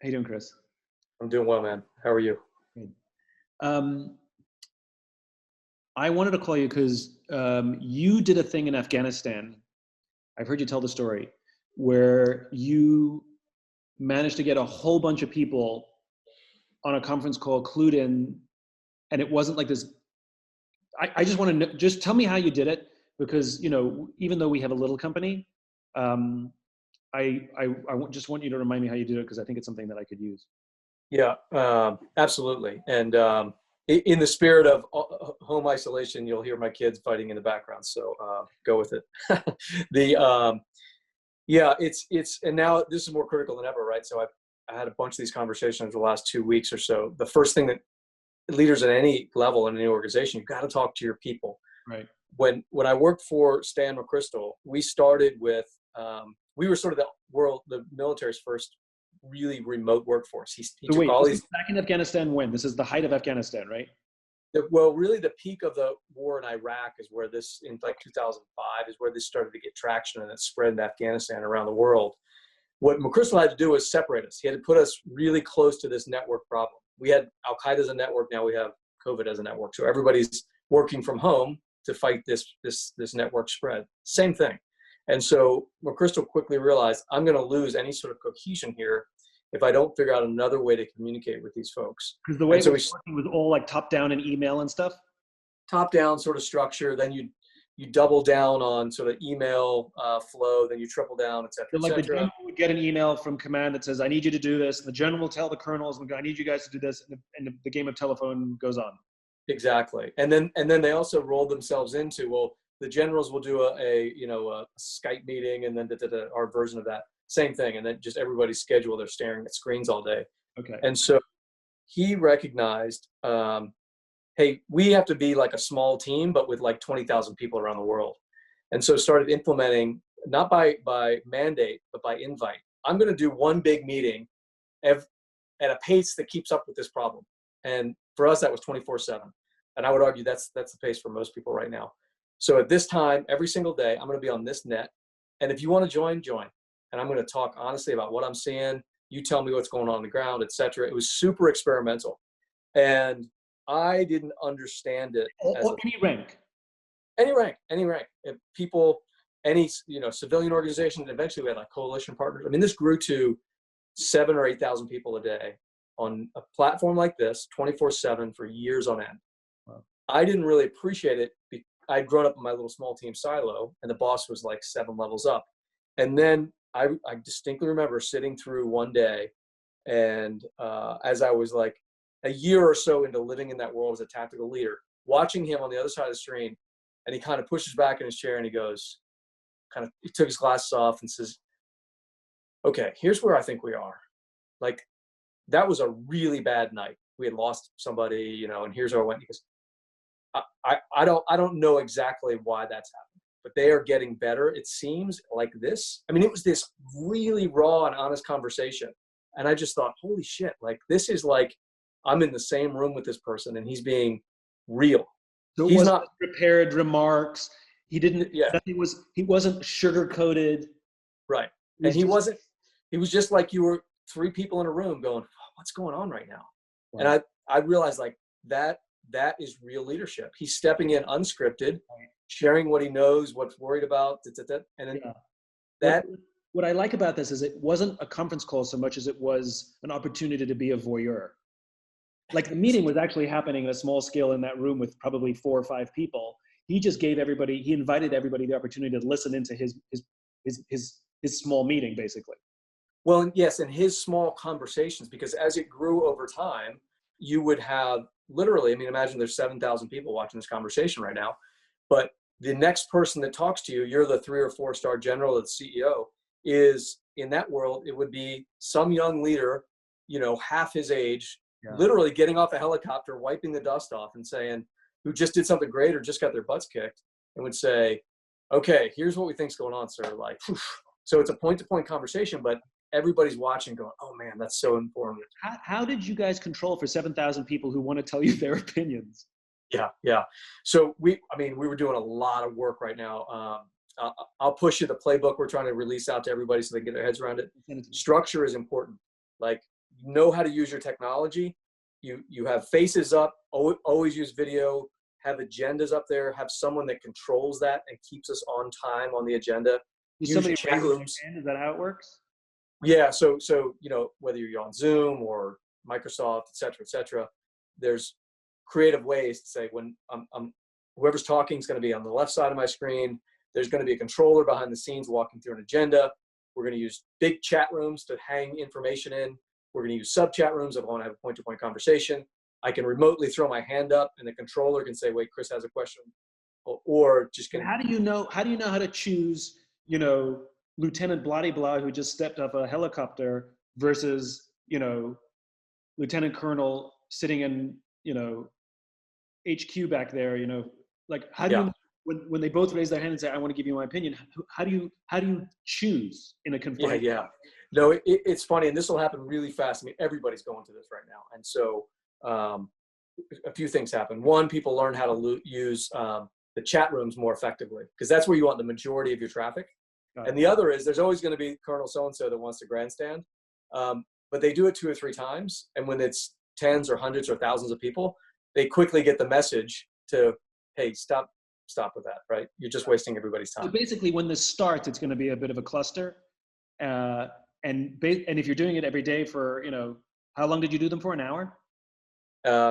How you doing, Chris? I'm doing well, man. How are you? Good. Um, I wanted to call you because you did a thing in Afghanistan. I've heard you tell the story where you managed to get a whole bunch of people on a conference call clued in, and it wasn't like this. I just want to know, just tell me how you did it, because even though we have a little company, just want you to remind me how you did it, because I think it's something that I could use. Yeah, absolutely. And in the spirit of home isolation, you'll hear my kids fighting in the background. So go with it. Yeah, and now this is more critical than ever, right? So I had a bunch of these conversations the last 2 weeks or so. The first thing that leaders at any level in any organization, you've got to talk to your people. Right. When I worked for Stan McChrystal, we started with, we were sort of the military's first really remote workforce. He So took wait, all this these. is back in Afghanistan when? This is the height of Afghanistan, right? Well, really the peak of the war in Iraq is where this, in like 2005, is where this started to get traction, and it spread in Afghanistan around the world. What McChrystal had to do was separate us. He had to put us really close to this network problem. We had Al-Qaeda as a network. Now we have COVID as a network. So everybody's working from home to fight this network spread. Same thing. And so McChrystal quickly realized, I'm going to lose any sort of cohesion here if I don't figure out another way to communicate with these folks. Because the way it was working was all like top down and email and stuff? Top down sort of structure. Then you double down on sort of email flow, then you triple down, et cetera, So like et the cetera. general would get an email from command that says, I need you to do this. And the general will tell the colonels, I need you guys to do this. And the game of telephone goes on. Exactly. And then they also rolled themselves into, well, the generals will do a Skype meeting, and then our version of that. Same thing. And then just everybody's schedule, they're staring at screens all day. Okay. And so he recognized, hey, we have to be like a small team, but with like 20,000 people around the world. And so started implementing, not by mandate, but by invite. I'm going to do one big meeting at a pace that keeps up with this problem. And for us, that was 24/7. And I would argue that's the pace for most people right now. So at this time, every single day, I'm going to be on this net. And if you want to join. And I'm going to talk honestly about what I'm seeing. You tell me what's going on the ground, et cetera. It was super experimental. And I didn't understand it. Any rank. Any rank. If people, any civilian organization, and eventually we had like coalition partners. I mean, this grew to 7,000 or 8,000 people a day on a platform like this, 24/7 for years on end. Wow. I didn't really appreciate it. I'd grown up in my little small team silo, and the boss was like 7 levels up. And then I distinctly remember sitting through one day, and as I was like a year or so into living in that world as a tactical leader, watching him on the other side of the screen, and he kind of pushes back in his chair and he goes, he took his glasses off and says, okay, here's where I think we are. Like, that was a really bad night. We had lost somebody, and here's where I went. He goes, I don't know exactly why that's happened, but they are getting better. It seems like this. I mean, it was this really raw and honest conversation. And I just thought, holy shit, like this is like, I'm in the same room with this person and he's being real. So he's not prepared remarks. He didn't, he wasn't sugar coated. Right. And he was just like, you were 3 people in a room going, what's going on right now? Wow. And I realized like that is real leadership. He's stepping in unscripted, sharing what he knows, what's worried about, and then What I like about this is it wasn't a conference call so much as it was an opportunity to be a voyeur. Like the meeting was actually happening at a small scale in that room with probably 4 or 5 people. He just he invited everybody the opportunity to listen into his small meeting, basically. Well, yes, and his small conversations, because as it grew over time, you would have literally, I mean, imagine there's 7,000 people watching this conversation right now, but the next person that talks to you, you're the 3 or 4 star general or the CEO, is in that world, it would be some young leader, half his age, literally getting off a helicopter, wiping the dust off and saying, who just did something great or just got their butts kicked, and would say, okay, here's what we think's going on, sir. Like, whew. So it's a point-to-point conversation, but everybody's watching going, oh man, that's so informative. How did you guys control for 7,000 people who want to tell you their opinions? Yeah. So we were doing a lot of work right now. I'll push you the playbook we're trying to release out to everybody so they can get their heads around it. Structure is important. Like, know how to use your technology. You have faces up, always use video, have agendas up there, have someone that controls that and keeps us on time on the agenda. Does Use somebody chat raise rooms. their hand? Is that how it works? Yeah, so whether you're on Zoom or Microsoft, et cetera, there's creative ways to say when whoever's talking is going to be on the left side of my screen. There's going to be a controller behind the scenes walking through an agenda. We're going to use big chat rooms to hang information in. We're going to use sub chat rooms if I want to have a point-to-point conversation. I can remotely throw my hand up, and the controller can say, "Wait, Chris has a question," or just can. How do you know how to choose? Lieutenant Bloody Blah who just stepped off a helicopter versus Lieutenant Colonel sitting in HQ back there. Like how do Yeah. you when they both raise their hand and say, "I want to give you my opinion," how do you choose in a confined? Yeah. No, it's funny, and this will happen really fast. I mean, everybody's going through this right now, and so a few things happen. One, people learn how to use the chat rooms more effectively because that's where you want the majority of your traffic. And the other is there's always going to be Colonel so-and-so that wants to grandstand, but they do it 2 or 3 times, and when it's tens or hundreds or thousands of people, they quickly get the message to, hey, stop with that, right? You're just wasting everybody's time. So basically, when this starts, it's going to be a bit of a cluster. And if you're doing it every day for, how long did you do them for? An hour?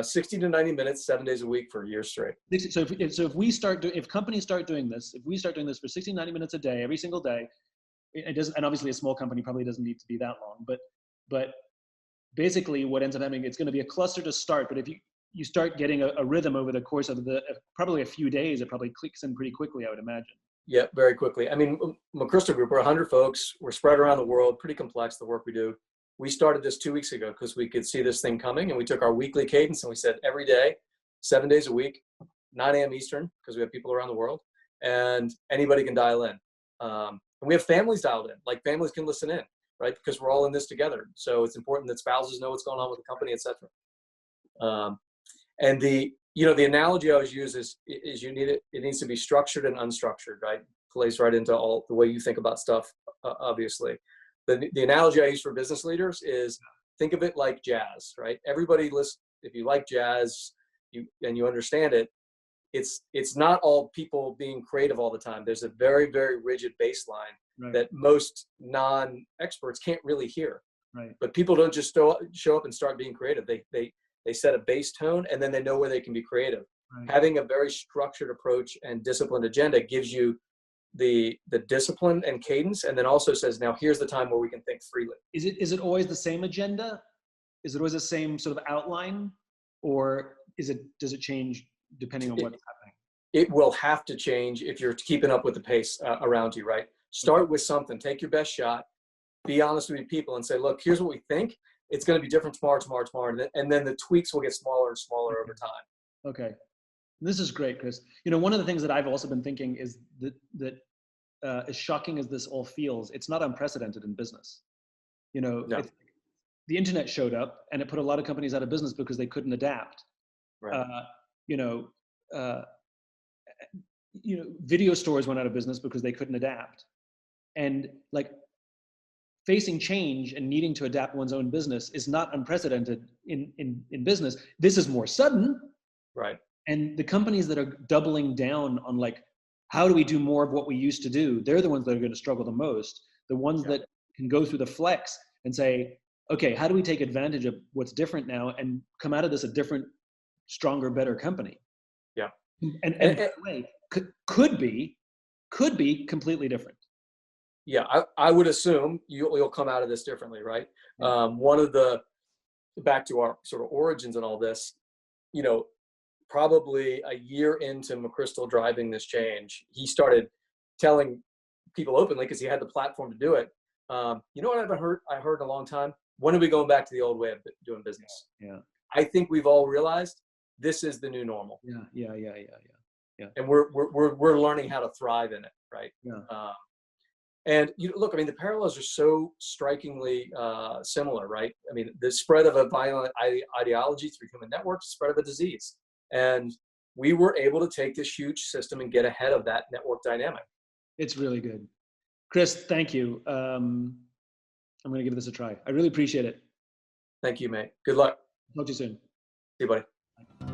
60 to 90 minutes, 7 days a week for a year straight. So if companies start doing this, if we start doing this for 60, 90 minutes a day, every single day, it doesn't, and obviously a small company probably doesn't need to be that long, but basically what ends up happening, it's going to be a cluster to start. But if you start getting a rhythm over the course of probably a few days, it probably clicks in pretty quickly, I would imagine. Yeah, very quickly. I mean, McChrystal Group, we're 100 folks. We're spread around the world, pretty complex, the work we do. We started this 2 weeks ago because we could see this thing coming, and we took our weekly cadence and we said every day, 7 days a week, 9 a.m. Eastern, because we have people around the world, and anybody can dial in. And we have families dialed in, like families can listen in, right? Because we're all in this together. So it's important that spouses know what's going on with the company, et cetera. And the analogy I always use is it needs to be structured and unstructured, right? Plays right into all the way you think about stuff, obviously. The analogy I use for business leaders is think of it like jazz, right? Everybody listen, if you like jazz and you understand it, it's not all people being creative all the time. There's a very, very rigid baseline that most non-experts can't really hear. Right. But people don't just show up and start being creative. They set a base tone, and then they know where they can be creative. Right. Having a very structured approach and disciplined agenda gives you the discipline and cadence, and then also says, now here's the time where we can think freely. Is it always the same agenda? Is it always the same sort of outline, or does it change depending on what's happening? It will have to change if you're keeping up with the pace around you, right? Start with something, take your best shot, be honest with your people and say, look, here's what we think. It's going to be different tomorrow, and then the tweaks will get smaller and smaller over time. Okay. This is great, Chris. One of the things that I've also been thinking is that as shocking as this all feels, it's not unprecedented in business. No. The internet showed up and it put a lot of companies out of business because they couldn't adapt. Right. Video stores went out of business because they couldn't adapt. And like facing change and needing to adapt one's own business is not unprecedented in business. This is more sudden. Right. And the companies that are doubling down on like, how do we do more of what we used to do? They're the ones that are going to struggle the most. The ones that can go through the flex and say, okay, how do we take advantage of what's different now and come out of this a different, stronger, better company? Yeah. And by the way, could be completely different. Yeah, I would assume you'll come out of this differently, right? Yeah. One of back to our sort of origins and all this, probably a year into McChrystal driving this change, he started telling people openly because he had the platform to do it. What I heard in a long time? When are we going back to the old way of doing business? Yeah. I think we've all realized this is the new normal. Yeah. And we're learning how to thrive in it, right? Yeah. And look, I mean, the parallels are so strikingly similar, right? I mean, the spread of a violent ideology through human networks, spread of a disease. And we were able to take this huge system and get ahead of that network dynamic. It's really good. Chris, thank you. I'm going to give this a try. I really appreciate it. Thank you, mate. Good luck. Talk to you soon. See you, buddy.